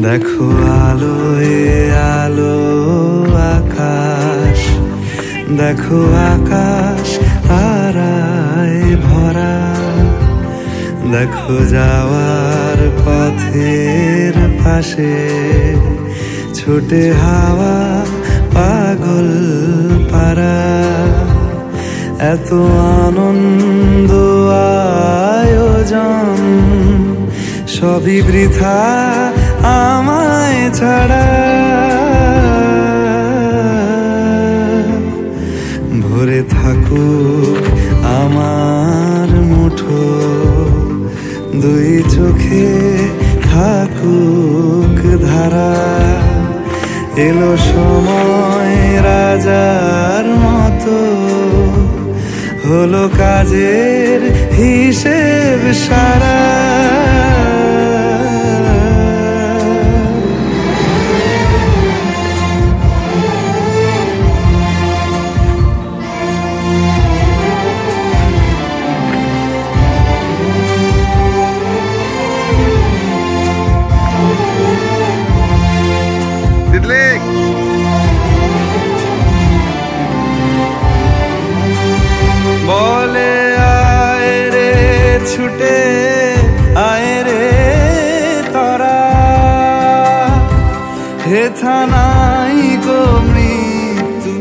দেখো আলোয় আলো আকাশ, দেখো আকাশ তারায় ভরা, দেখো যাওয়ার পথের পাশে ছোটে হাওয়া পাগল পারা। এত আনন্দ আয়োজন সবই বৃথা আমায় ছাড়া। ভরে থাকুক আমার মুঠো, দুই চোখে থাকুক ধারা। এলো সময় রাজার মতো, হলো কাজের হিসেব সারা। বলে আয় রে ছুটে আয় রে তরা, হেথা নাই গো মৃত্যু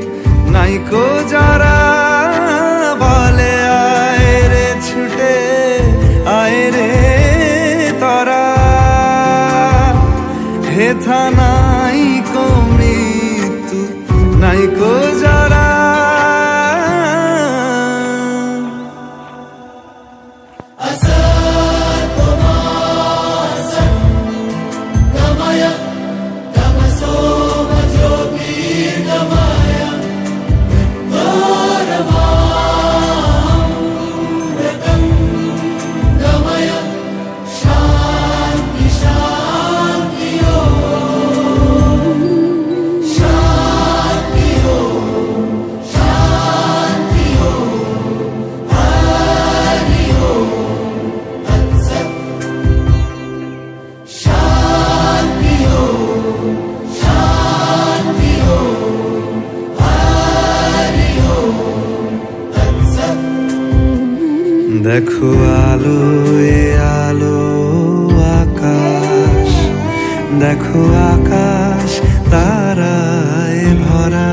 নাই কো যারা। বলে আয় রে ছুটে আয় রে তরা, হেথা নাই কো মৃত্যু নাই কো যারা। দেখো আলোয় আলো আকাশ, দেখো আকাশ তারায় ভরা,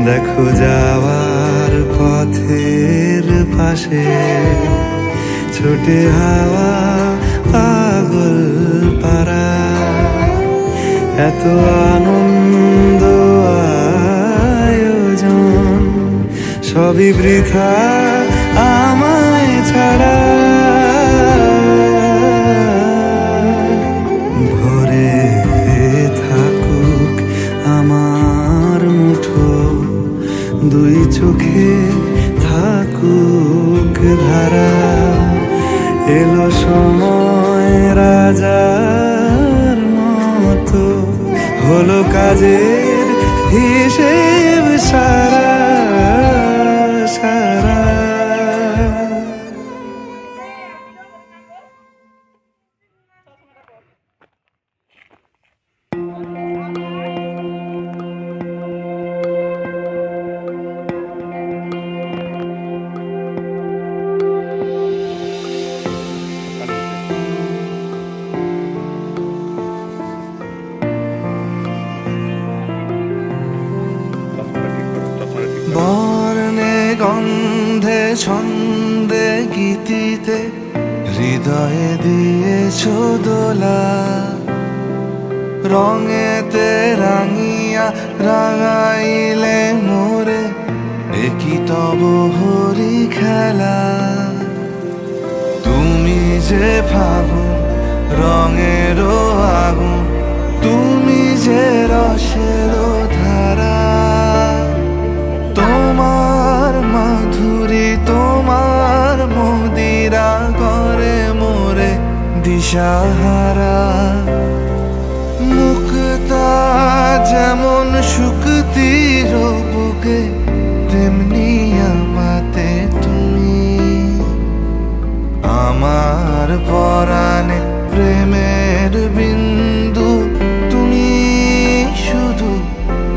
দেখো যাওয়ার পথের পাশে ছোটে হাওয়া পাগল পারা। এত আনন্দ আয়োজন সবই বৃথা আমায় ছাড়া। ভরে থাকুক আমার মুঠো, দুই চোখে থাকুক ধারা। এলো সময় হলো কাজের হিসেব সারা সারা। বর্ণে গন্ধে ছন্দে গীতিতে হৃদয়ে দিয়েছ দোলা, রঙেতে রাঙিয়া রাঙাইলে মোরে একই তব হরি খেলা। তুমি যে ফাগুন রঙেরও আগুন, তুমি যে রসেরও ধারা, তোমার মাধুরী তোমার মদিরা করে মোরে দিশাহারা। মুক্তা যেমন শুকতির বুকে তেমনি আমাতে তুমি, আমার পরাণে প্রেমের বিন্দু তুমি, শুধু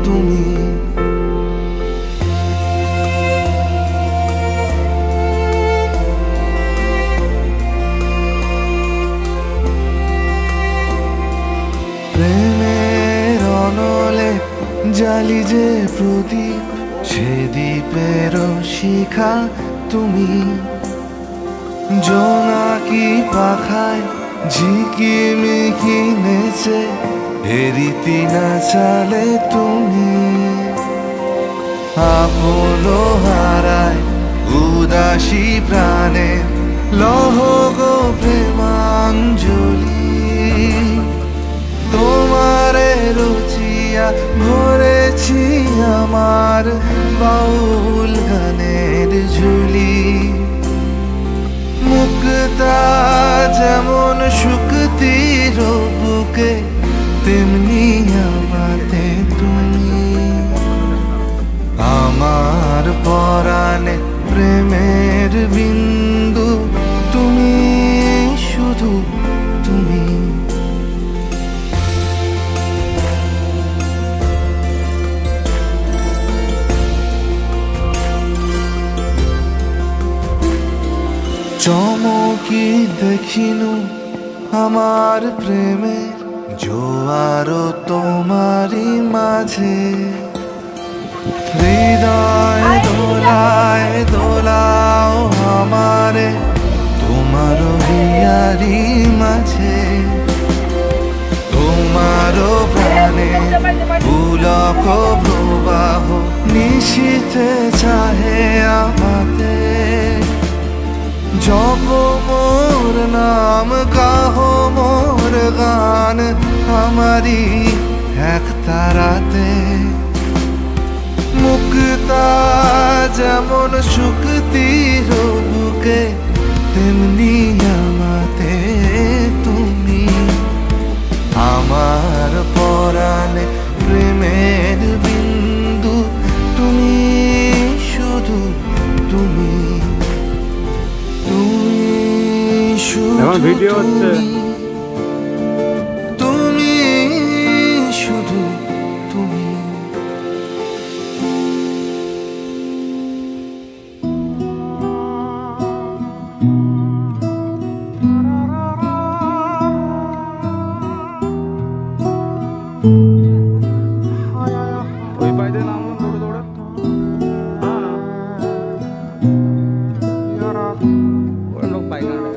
তুমি। প্রেমের অনলে জালি যে প্রদীপ, সে দ্বীপের শিখা তুমি। জোনাকি পাখায় ঝিকিমিকি নেচে হেরিতি না চালে তুমি। আপনো হারায় উদাসী প্রাণে লহ গো প্রেমাঞ্জলি। তোমারে রচিয়া ভরেছি আমার বাউল গানের ঝুলি। মুক্তা যেমন শুকতির বুকে তেমনি আমাতে তুমি, আমার পরাণে প্রেমের বিন্দু তুমি, শুধু তুমি। চমকি দেখিনু আমার প্রেমের জোয়ার তোমারই মাঝে। হৃদয় দোলায় দোলাও আমারে তোমার হিয়ারি মাঝে। তোমার প্রাণে পুলক প্রবাহ নিশীথে চাহে আমাতে। জপ মোর নাম গাহো মোর গান আমারি এক তারাতে। মুক্তা যেমন শুকতির বুকে তেমনি আমাতে তুমি, আমার পরাণে প্রেমের বিন্দু তুমি, শুধু তুমি। এখন ভিডিও হচ্ছে। তুমি শুধু তুমি। ওই বাইরে নামলাম দৌড়ে দৌড়ে। ওরা লোক পায়খানা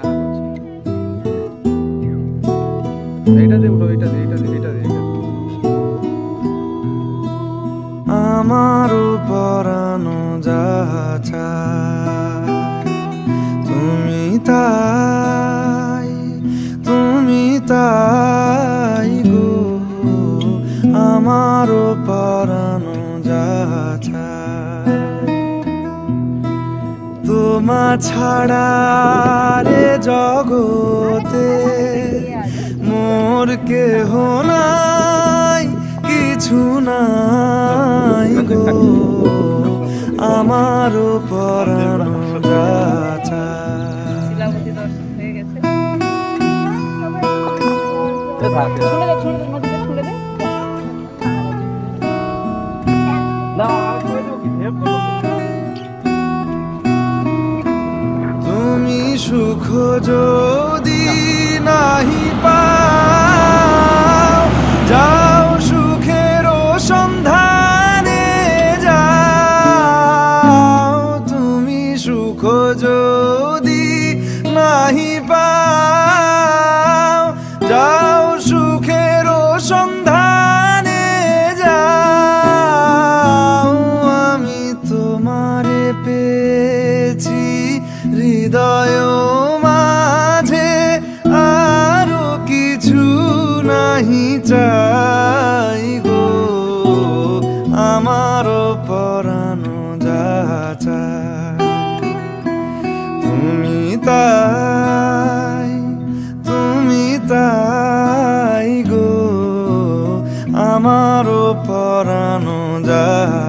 আমার পরানো যাহা চায় তুমি তাই গো। আমার পরানো যাহা চায় তোমা ছাড়া রে জগতে মোর কেহ নাই, বলতে থাক। ছুঁড়ে দে, ছুঁড়ে দে, নদীতে ছুঁড়ে দে। না আমি করে দেবো কি হেল্প করবো কি? তুমি সুখ যদি নাহি পাও, যাও সুখের সন্ধানে যাও। তুমি সুখ যদি নাহি পাও, যাও সুখের সন্ধানে যাও। আমি তোমারে পেয়েছি হৃদয় মাঝে, আরো কিছু নাহি চাই গো। আমারও পরানো যাহা চায়, তুমি তাই, তুমি তাই গো। আমারও পরানো যাহা